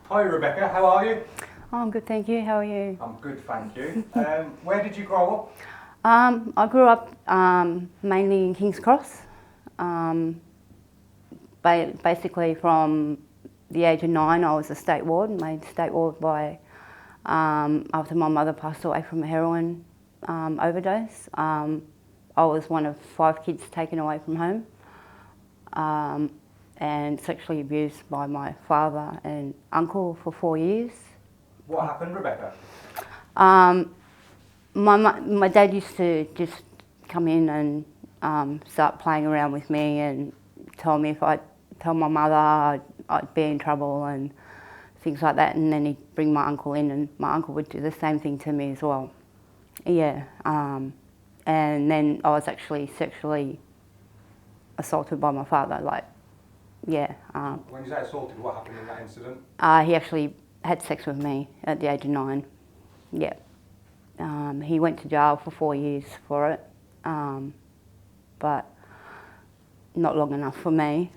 Hi Rebecca, how are you? Oh, I'm good, thank you. How are you? I'm good, thank you. Where did you grow up? I grew up mainly in King's Cross. Basically, from the age of 9, I was a state ward, made state ward by after my mother passed away from a heroin overdose. I was one of 5 kids taken away from home and sexually abused by my father and uncle for 4 years. What happened, Rebecca? My dad used to just come in and start playing around with me and tell me if I'd tell my mother I'd be in trouble and things like that, and then he'd bring my uncle in and my uncle would do the same thing to me as well. Yeah, and then I was actually sexually assaulted by my father, yeah. When you say assaulted, what happened in that incident? He actually had sex with me at the age of 9, yeah. He went to jail for 4 years for it, but not long enough for me.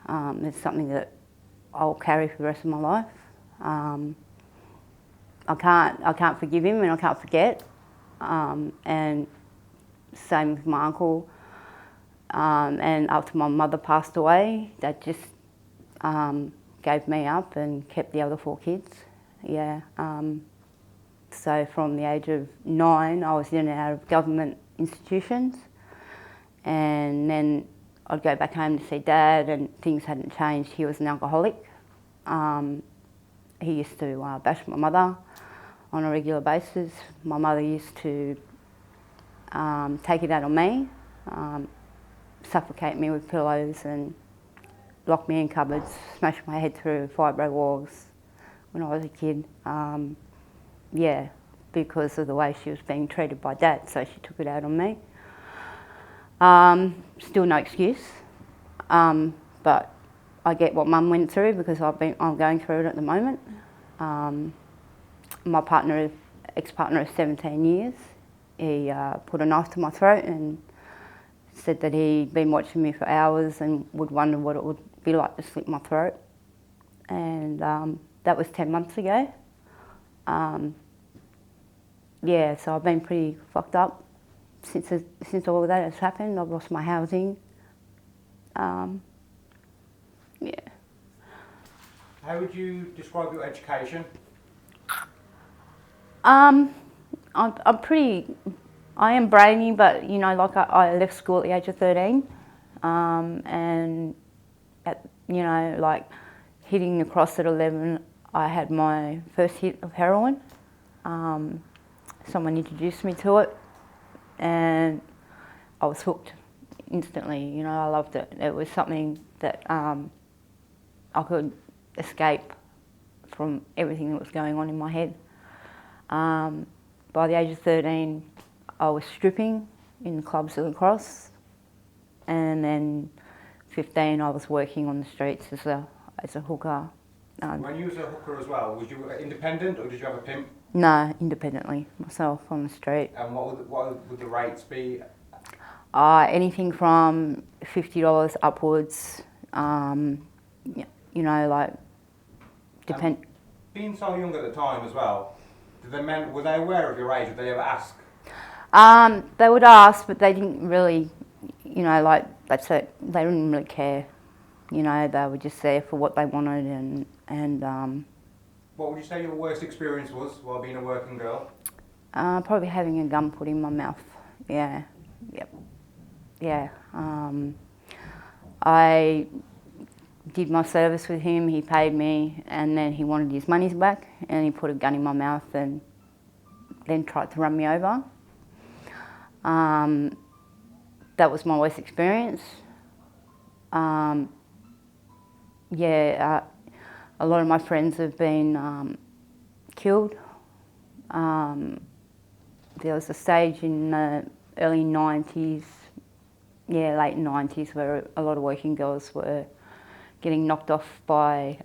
It's something that I'll carry for the rest of my life. I can't forgive him and I can't forget. And same with my uncle. And after my mother passed away, that just gave me up and kept the other 4 kids. Yeah. So from the age of 9, I was in and out of government institutions, and then I'd go back home to see Dad, and things hadn't changed. He was an alcoholic. He used to bash my mother on a regular basis. My mother used to take it out on me, suffocate me with pillows and lock me in cupboards, smash my head through fibro walls when I was a kid. Yeah, because of the way she was being treated by Dad, so she took it out on me. Still no excuse, but I get what Mum went through because I'm going through it at the moment. My ex-partner of 17 years, he put a knife to my throat and said that he'd been watching me for hours and would wonder what it would be like to slit my throat. And that was 10 months ago. Yeah, so I've been pretty fucked up since all of that has happened. I've lost my housing. Yeah. How would you describe your education? I am brainy, but I left school at the age of 13, and hitting the cross at 11, I had my first hit of heroin. Someone introduced me to it, and I was hooked instantly. I loved it. It was something that I could escape from everything that was going on in my head. By the age of 13, I was stripping in clubs of the Cross, and then 15, I was working on the streets as a hooker. When you was a hooker as well, was you independent or did you have a pimp? No, independently, myself on the street. And what would the rates be? Anything from $50 upwards. Being so young at the time as well, were they aware of your age? Did they ever ask? They would ask, but they didn't really, that's it. They didn't really care. They were just there for what they wanted, and what would you say your worst experience was while being a working girl? Probably having a gun put in my mouth. Yeah, yep, yeah. I did my service with him. He paid me, and then he wanted his monies back, and he put a gun in my mouth, and then tried to run me over. That was my worst experience. A lot of my friends have been killed. There was a stage in the early 90s, late 90s, where a lot of working girls were getting knocked off by,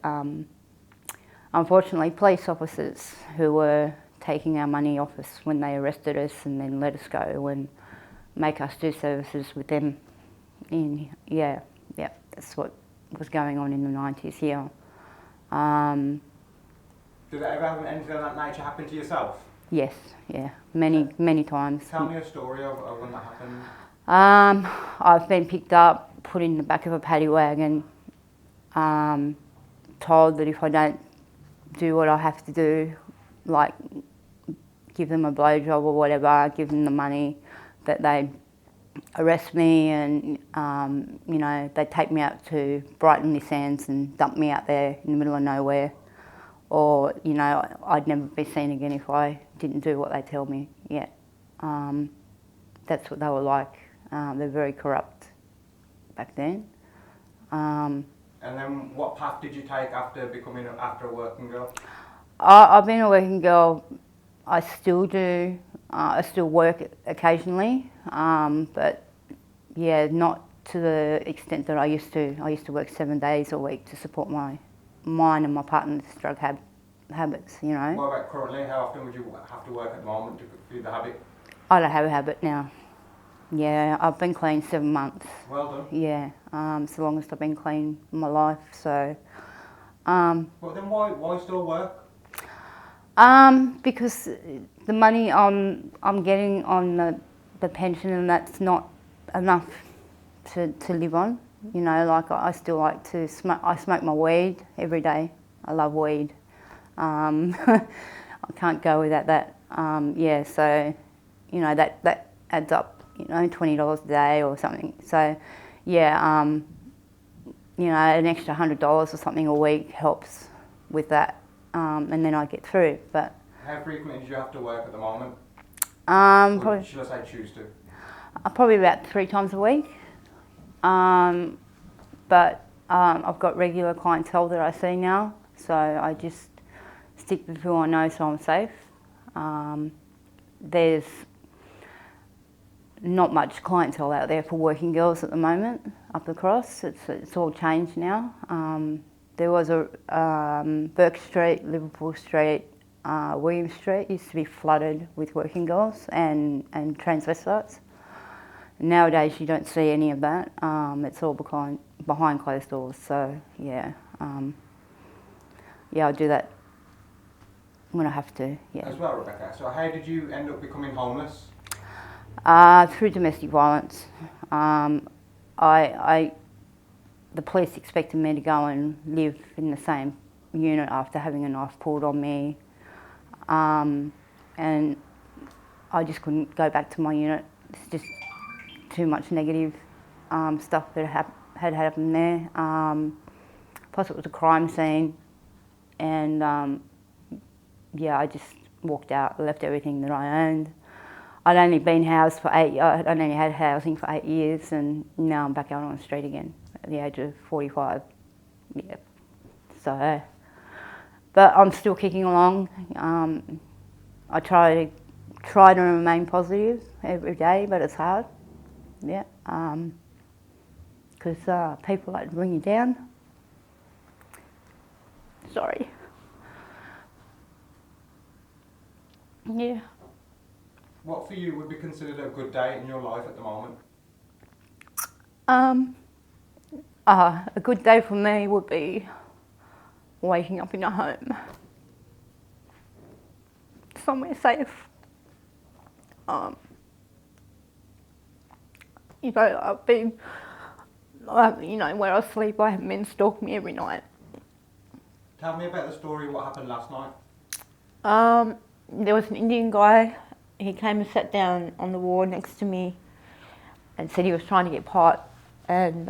unfortunately, police officers who were taking our money off us when they arrested us and then let us go and make us do services with them. That's what was going on in the 90s here. Did it ever have anything of that nature happen to yourself? Yes, yeah, many times. Tell me a story of when that happened. I've been picked up, put in the back of a paddy wagon, told that if I don't do what I have to do, like give them a blowjob or whatever, give them the money, that they'd arrest me and, you know, they'd take me out to Brighton Sands and dump me out there in the middle of nowhere. Or, you know, I'd never be seen again if I didn't do what they tell me. Yeah. That's what they were like. They're very corrupt back then. And then what path did you take after a working girl? I've been a working girl. I still do. I still work occasionally, but yeah, not to the extent that I used to. I used to work 7 days a week to support mine and my partner's drug habits, you know. What about currently? How often would you have to work at the moment to feed the habit? I don't have a habit now. Yeah, I've been clean 7 months. Well done. Yeah, it's the longest I've been clean in my life, so... Well then why still work? Because the money I'm getting on the pension, and that's not enough to live on. You know, like I still like to smoke. I smoke my weed every day. I love weed. I can't go without that. Yeah, so you know that adds up. You know, $20 a day or something. So yeah, you know, an extra $100 or something a week helps with that, and then I get through. But how frequently do you have to work at the moment? Probably, should I say choose to? Probably about 3 times a week. But I've got regular clientele that I see now, so I just stick with who I know so I'm safe. There's not much clientele out there for working girls at the moment up across. It's all changed now. There was a Burke Street, Liverpool Street, William Street used to be flooded with working girls and transvestites. Nowadays you don't see any of that. It's all behind closed doors. So yeah, yeah, I do that when I have to. Yeah. As well, Rebecca. So how did you end up becoming homeless? Through domestic violence. The police expected me to go and live in the same unit after having a knife pulled on me, and I just couldn't go back to my unit. It's just too much negative stuff that had happened there. Plus it was a crime scene, and yeah, I just walked out, left everything that I owned. I'd only been housed for I'd only had housing for 8 years, and now I'm back out on the street again at the age of 45. Yeah. So, but I'm still kicking along. I try to remain positive every day, but it's hard. Yeah. Because people like to bring you down. Sorry. Yeah. What for you would be considered a good day in your life at the moment? A good day for me would be waking up in a home, somewhere safe. You know, I've been, you know, where I sleep, I have men stalk me every night. Tell me about the story, what happened last night. There was an Indian guy. He came and sat down on the wall next to me and said he was trying to get pot, and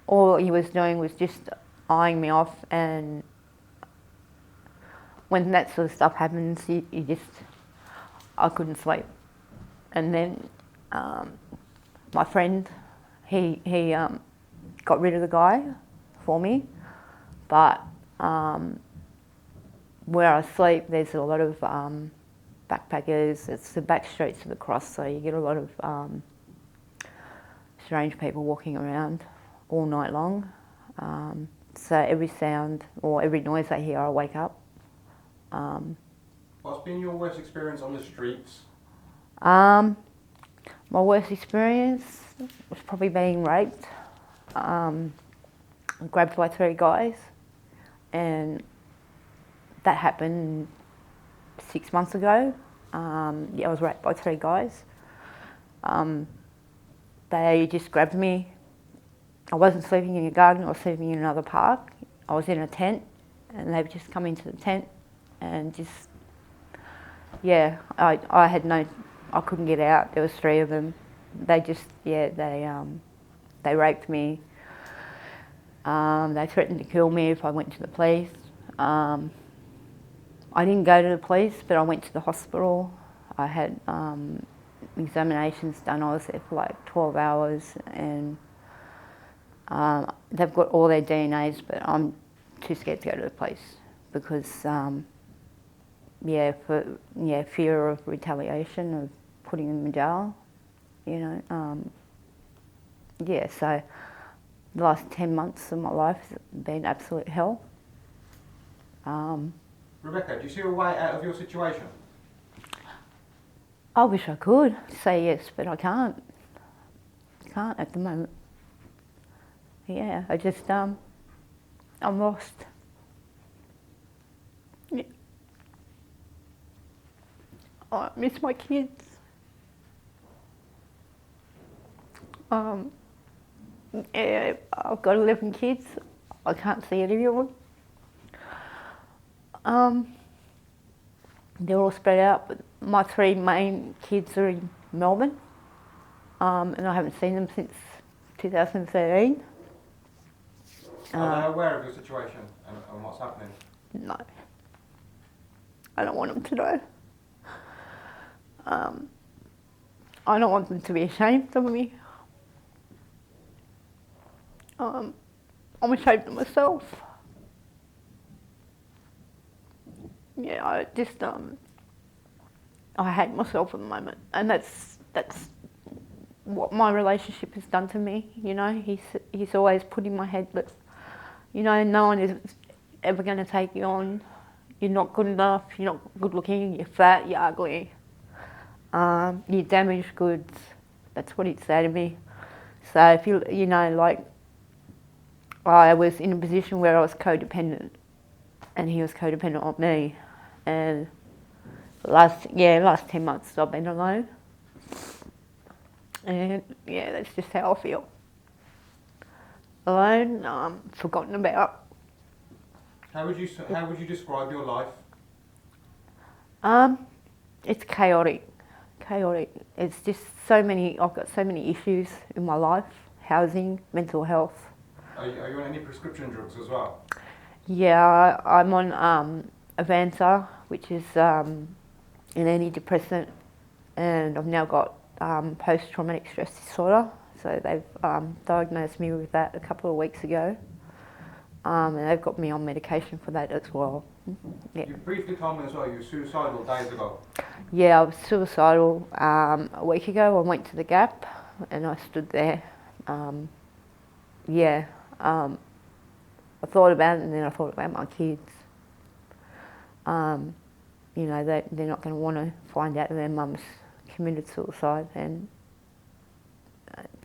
all he was doing was just eyeing me off, and when that sort of stuff happens, I couldn't sleep. And then my friend, he got rid of the guy for me, but where I sleep, there's a lot of backpackers. It's the back streets of the cross, so you get a lot of strange people walking around all night long. So every sound or every noise I hear, I wake up. What's been your worst experience on the streets? My worst experience was probably being raped. Grabbed by 3 guys, and that happened 6 months ago. I was raped by 3 guys. They just grabbed me. I wasn't sleeping in a garden, I was sleeping in another park. I was in a tent and they've just come into the tent and just, yeah, I couldn't get out. There was 3 of them. They just, yeah, they raped me. They threatened to kill me if I went to the police. I didn't go to the police, but I went to the hospital. I had examinations done. I was there for like 12 hours, and they've got all their DNAs, but I'm too scared to go to the police because, fear of retaliation, of putting them in jail, you know. So the last 10 months of my life has been absolute hell. Rebecca, do you see a way out of your situation? I wish I could say yes, but I can't. I can't at the moment. Yeah, I just, I'm lost. Yeah. I miss my kids. I've got 11 kids. I can't see any of them. They're all spread out, but my 3 main kids are in Melbourne, and I haven't seen them since 2013. Are they aware of your situation and what's happening? No. I don't want them to know. I don't want them to be ashamed of me. I'm ashamed of myself. Yeah, I just, I hate myself at the moment, and that's what my relationship has done to me. You know, he's always put in my head that, you know, no one is ever going to take you on. You're not good enough. You're not good looking. You're fat. You're ugly. You're damaged goods. That's what he'd say to me. So if you know, like, I was in a position where I was codependent, and he was codependent on me. And the last 10 months I've been alone. And yeah, that's just how I feel. Alone, forgotten about. How would you describe your life? It's chaotic. It's just I've got so many issues in my life: housing, mental health. Are you on any prescription drugs as well? Yeah, I'm on Avanza, which is an antidepressant, and I've now got post-traumatic stress disorder. So they've diagnosed me with that a couple of weeks ago, and they've got me on medication for that as well. Yeah. You briefly told me as well you were suicidal days ago. Yeah, I was suicidal a week ago. I went to the Gap and I stood there. I thought about it, and then I thought about my kids. You know, they're not going to want to find out that their mum's committed suicide, and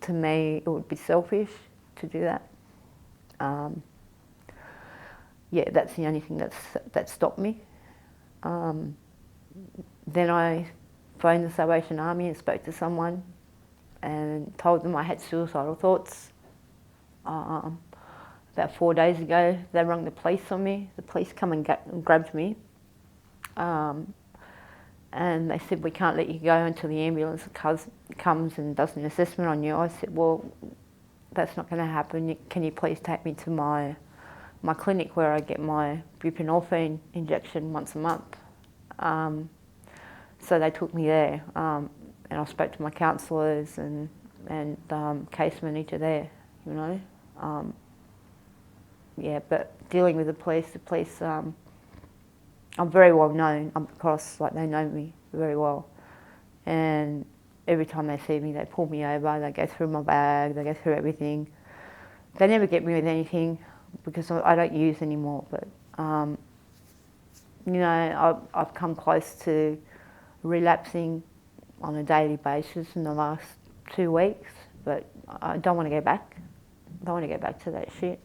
to me it would be selfish to do that. That's the only thing that stopped me. Then I phoned the Salvation Army and spoke to someone and told them I had suicidal thoughts. About 4 days ago, they rang the police on me. The police come and grabbed me. And they said, we can't let you go until the ambulance comes and does an assessment on you. I said, well, that's not going to happen. Can you please take me to my clinic where I get my buprenorphine injection once a month? So they took me there, and I spoke to my counsellors and case manager there, you know. But dealing with the police, I'm very well known. I'm across, like, they know me very well. And every time they see me, they pull me over, they go through my bag, they go through everything. They never get me with anything because I don't use anymore, but, you know, I've come close to relapsing on a daily basis in the last 2 weeks, but I don't want to go back. I don't want to go back to that shit.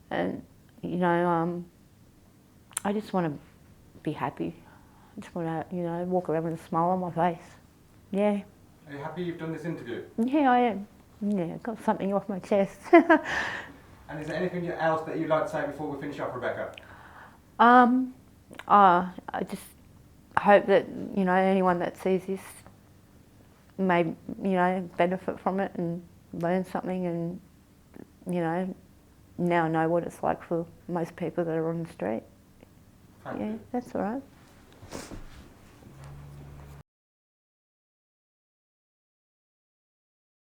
And, you know, I just want to be happy. I just want to, you know, walk around with a smile on my face. Yeah. Are you happy you've done this interview? Yeah, I am. Yeah, got something off my chest. And is there anything else that you'd like to say before we finish off, Rebecca? I just hope that, you know, anyone that sees this may, you know, benefit from it and learn something, and, you know, now know what it's like for most people that are on the street. Thank Yeah, you. that's all right.